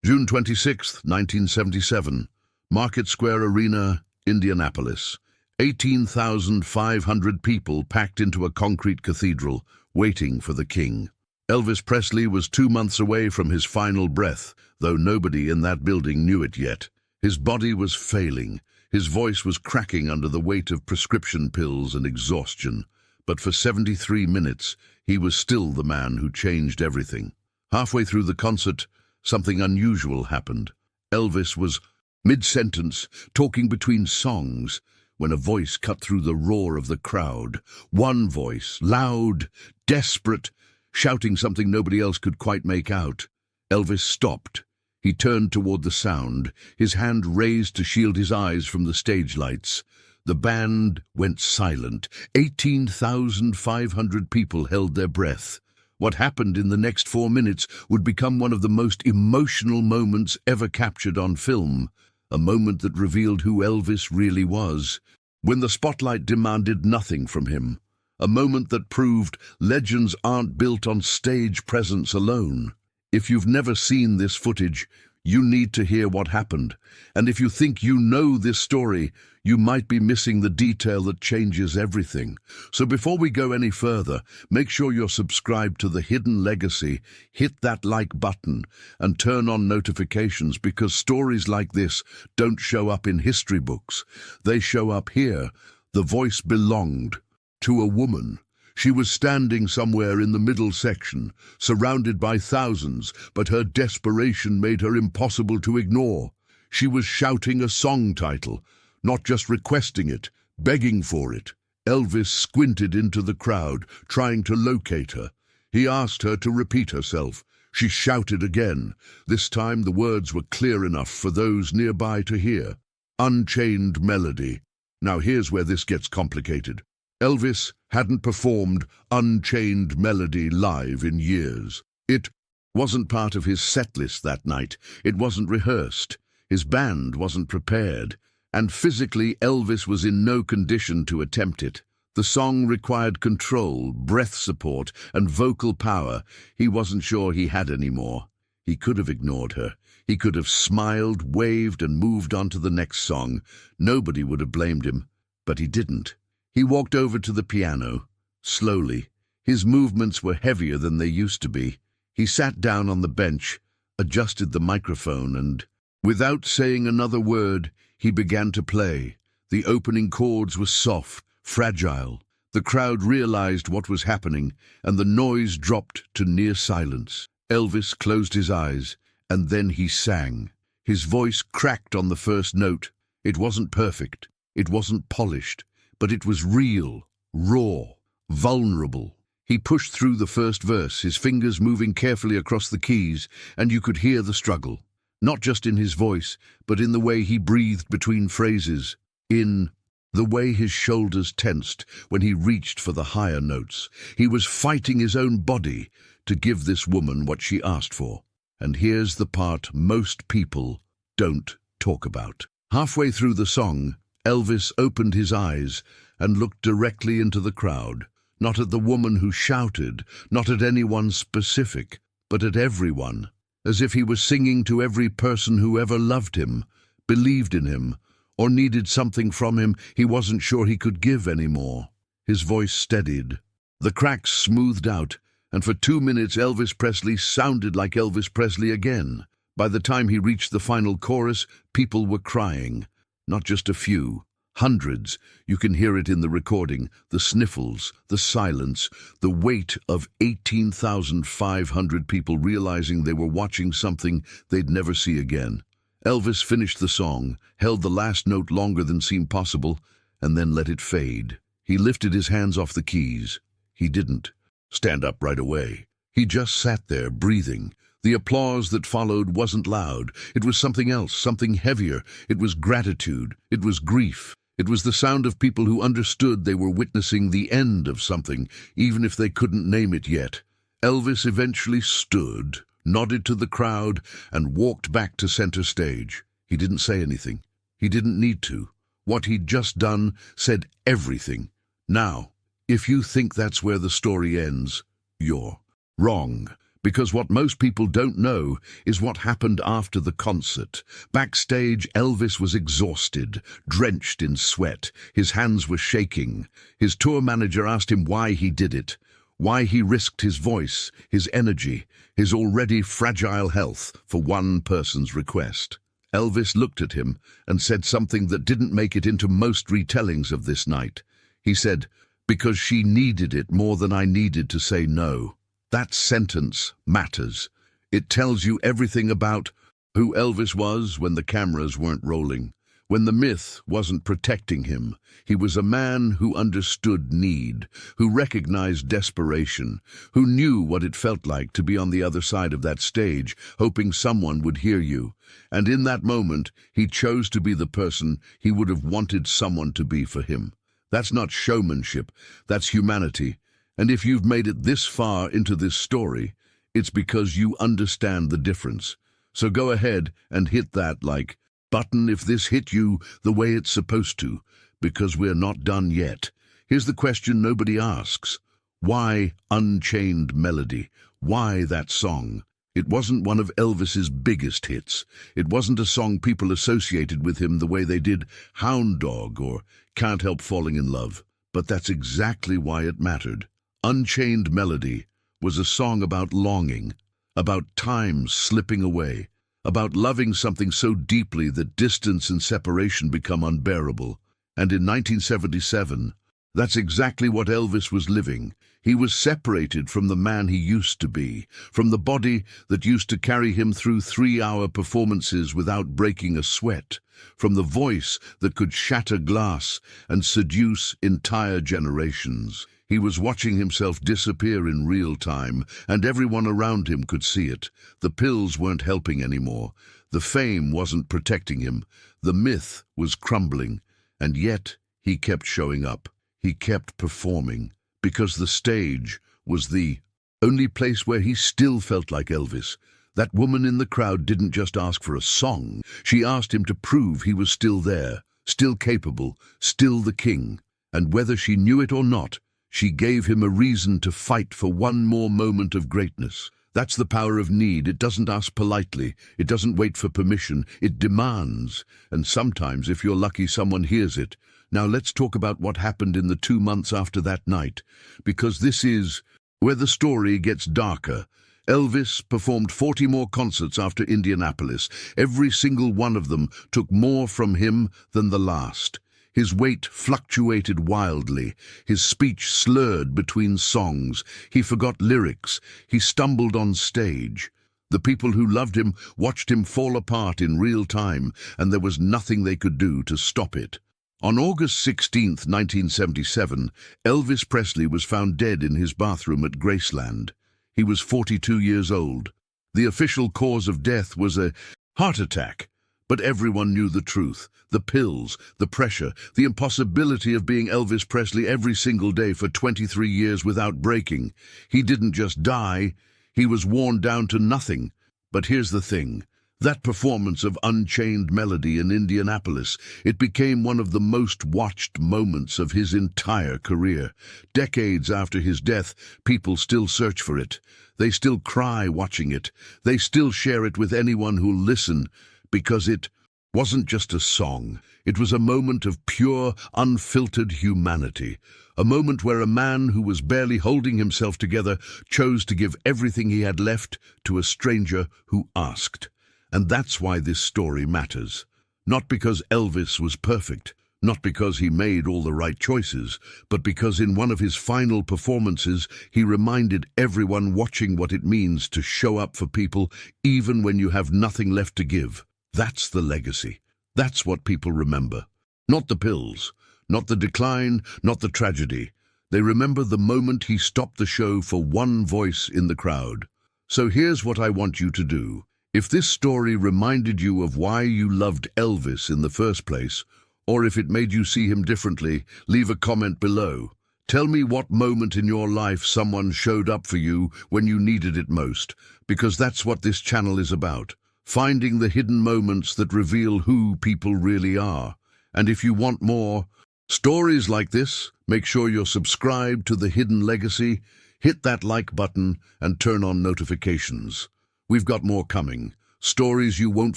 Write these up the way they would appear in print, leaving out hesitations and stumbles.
June 26, 1977, Market Square Arena, Indianapolis. 18,500 people packed into a concrete cathedral, waiting for the king. Elvis Presley was 2 months away from his final breath, though nobody in that building knew it yet. His body was failing. His voice was cracking under the weight of prescription pills and exhaustion. But for 73 minutes, he was still the man who changed everything. Halfway through the concert, something unusual happened. Elvis was mid-sentence, talking between songs, when a voice cut through the roar of the crowd. One voice, loud, desperate, shouting something nobody else could quite make out. Elvis stopped. He turned toward the sound, his hand raised to shield his eyes from the stage lights. The band went silent. 18,500 people held their breath. What happened in the next 4 minutes would become one of the most emotional moments ever captured on film, a moment that revealed who Elvis really was, when the spotlight demanded nothing from him, a moment that proved legends aren't built on stage presence alone. If you've never seen this footage, you need to hear what happened, and if you think you know this story, you might be missing the detail that changes everything. So before we go any further, make sure you're subscribed to The Hidden Legacy, hit that like button, and turn on notifications, because stories like this don't show up in history books. They show up here. The voice belonged to a woman. She was standing somewhere in the middle section, surrounded by thousands, but her desperation made her impossible to ignore. She was shouting a song title, not just requesting it, begging for it. Elvis squinted into the crowd, trying to locate her. He asked her to repeat herself. She shouted again. This time the words were clear enough for those nearby to hear. Unchained Melody. Now here's where this gets complicated. Elvis hadn't performed Unchained Melody live in years. It wasn't part of his setlist that night. It wasn't rehearsed. His band wasn't prepared. And physically, Elvis was in no condition to attempt it. The song required control, breath support, and vocal power he wasn't sure he had anymore. He could have ignored her. He could have smiled, waved, and moved on to the next song. Nobody would have blamed him, but he didn't. He walked over to the piano, slowly. His movements were heavier than they used to be. He sat down on the bench, adjusted the microphone, and, without saying another word, he began to play. The opening chords were soft, fragile. The crowd realized what was happening, and the noise dropped to near silence. Elvis closed his eyes, and then he sang. His voice cracked on the first note. It wasn't perfect. It wasn't polished. But it was real, raw, vulnerable. He pushed through the first verse, his fingers moving carefully across the keys, and you could hear the struggle. Not just in his voice, but in the way he breathed between phrases, in the way his shoulders tensed when he reached for the higher notes. He was fighting his own body to give this woman what she asked for. And here's the part most people don't talk about. Halfway through the song, Elvis opened his eyes and looked directly into the crowd, not at the woman who shouted, not at anyone specific, but at everyone, as if he was singing to every person who ever loved him, believed in him, or needed something from him he wasn't sure he could give anymore. His voice steadied. The cracks smoothed out, and for 2 minutes Elvis Presley sounded like Elvis Presley again. By the time he reached the final chorus, people were crying. Not just a few, hundreds. You can hear it in the recording, the sniffles, the silence, the weight of 18,500 people realizing they were watching something they'd never see again. Elvis finished the song, held the last note longer than seemed possible, and then let it fade. He lifted his hands off the keys. He didn't stand up right away. He just sat there, breathing. The applause that followed wasn't loud. It was something else, something heavier. It was gratitude. It was grief. It was the sound of people who understood they were witnessing the end of something, even if they couldn't name it yet. Elvis eventually stood, nodded to the crowd, and walked back to center stage. He didn't say anything. He didn't need to. What he'd just done said everything. Now, if you think that's where the story ends, you're wrong. Because what most people don't know is what happened after the concert. Backstage, Elvis was exhausted, drenched in sweat. His hands were shaking. His tour manager asked him why he did it, why he risked his voice, his energy, his already fragile health for one person's request. Elvis looked at him and said something that didn't make it into most retellings of this night. He said, "Because she needed it more than I needed to say no." That sentence matters. It tells you everything about who Elvis was when the cameras weren't rolling, when the myth wasn't protecting him. He was a man who understood need, who recognized desperation, who knew what it felt like to be on the other side of that stage, hoping someone would hear you. And in that moment, he chose to be the person he would have wanted someone to be for him. That's not showmanship, that's humanity. And if you've made it this far into this story, it's because you understand the difference. So go ahead and hit that like button if this hit you the way it's supposed to, because we're not done yet. Here's the question nobody asks. Why Unchained Melody? Why that song? It wasn't one of Elvis's biggest hits. It wasn't a song people associated with him the way they did Hound Dog or Can't Help Falling in Love. But that's exactly why it mattered. Unchained Melody was a song about longing, about time slipping away, about loving something so deeply that distance and separation become unbearable. And in 1977, that's exactly what Elvis was living. He was separated from the man he used to be, from the body that used to carry him through 3-hour performances without breaking a sweat, from the voice that could shatter glass and seduce entire generations. He was watching himself disappear in real time, and everyone around him could see it. The pills weren't helping anymore. The fame wasn't protecting him. The myth was crumbling, and yet he kept showing up. He kept performing, because the stage was the only place where he still felt like Elvis. That woman in the crowd didn't just ask for a song. She asked him to prove he was still there, still capable, still the king. And whether she knew it or not, she gave him a reason to fight for one more moment of greatness. That's the power of need. It doesn't ask politely. It doesn't wait for permission. It demands. And sometimes, if you're lucky, someone hears it. Now let's talk about what happened in the 2 months after that night, because this is where the story gets darker. Elvis performed 40 more concerts after Indianapolis. Every single one of them took more from him than the last. His weight fluctuated wildly. His speech slurred between songs. He forgot lyrics. He stumbled on stage. The people who loved him watched him fall apart in real time, and there was nothing they could do to stop it. On August 16, 1977, Elvis Presley was found dead in his bathroom at Graceland. He was 42 years old. The official cause of death was a heart attack. But everyone knew the truth. The pills, the pressure, the impossibility of being Elvis Presley every single day for 23 years without breaking. He didn't just die, he was worn down to nothing. But here's the thing. That performance of Unchained Melody in Indianapolis, it became one of the most watched moments of his entire career. Decades after his death, people still search for it. They still cry watching it. They still share it with anyone who'll listen, because it wasn't just a song. It was a moment of pure, unfiltered humanity. A moment where a man who was barely holding himself together chose to give everything he had left to a stranger who asked. And that's why this story matters. Not because Elvis was perfect, not because he made all the right choices, but because in one of his final performances, he reminded everyone watching what it means to show up for people even when you have nothing left to give. That's the legacy. That's what people remember. Not the pills, not the decline, not the tragedy. They remember the moment he stopped the show for one voice in the crowd. So here's what I want you to do. If this story reminded you of why you loved Elvis in the first place, or if it made you see him differently, leave a comment below. Tell me what moment in your life someone showed up for you when you needed it most, because that's what this channel is about. Finding the hidden moments that reveal who people really are. And if you want more stories like this, make sure you're subscribed to The Hidden Legacy. hit that like button and turn on notifications. We've got more coming. Stories you won't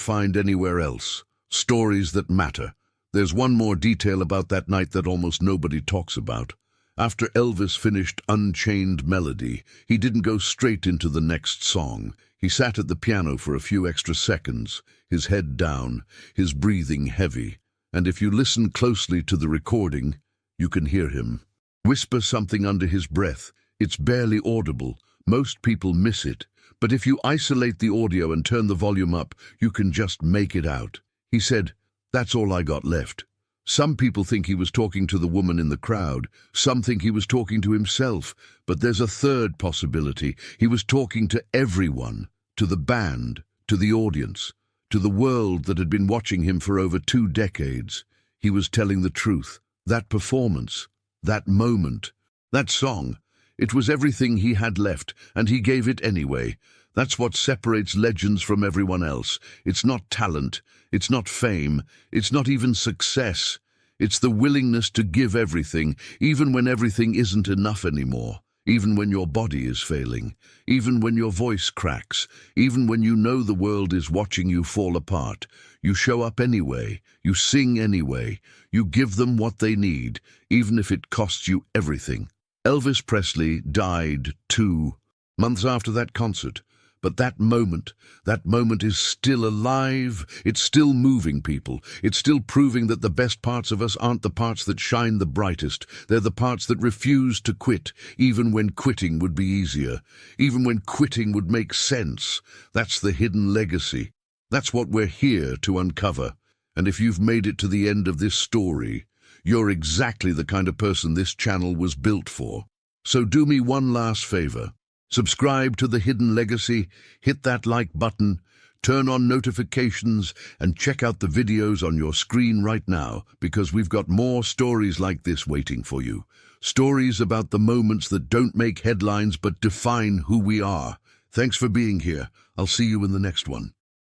find anywhere else. Stories that matter. There's one more detail about that night that almost nobody talks about. After Elvis finished Unchained Melody, he didn't go straight into the next song. He sat at the piano for a few extra seconds, his head down, his breathing heavy. And if you listen closely to the recording, you can hear him whisper something under his breath. It's barely audible. Most people miss it. But if you isolate the audio and turn the volume up, you can just make it out. He said, "That's all I got left." Some people think he was talking to the woman in the crowd. Some think he was talking to himself. But there's a third possibility. He was talking to everyone, to the band, to the audience, to the world that had been watching him for over 2 decades. He was telling the truth. That performance, that moment, that song, it was everything he had left, and he gave it anyway. That's what separates legends from everyone else. It's not talent, it's not fame, it's not even success. It's the willingness to give everything, even when everything isn't enough anymore, even when your body is failing, even when your voice cracks, even when you know the world is watching you fall apart. You show up anyway, you sing anyway, you give them what they need, even if it costs you everything. Elvis Presley died 2 months after that concert. But that moment is still alive. It's still moving people. It's still proving that the best parts of us aren't the parts that shine the brightest. They're the parts that refuse to quit, even when quitting would be easier, even when quitting would make sense. That's the hidden legacy. That's what we're here to uncover. And if you've made it to the end of this story, you're exactly the kind of person this channel was built for. So do me one last favor. Subscribe to The Hidden Legacy, hit that like button, turn on notifications, and check out the videos on your screen right now, because we've got more stories like this waiting for you. Stories about the moments that don't make headlines but define who we are. Thanks for being here. I'll see you in the next one.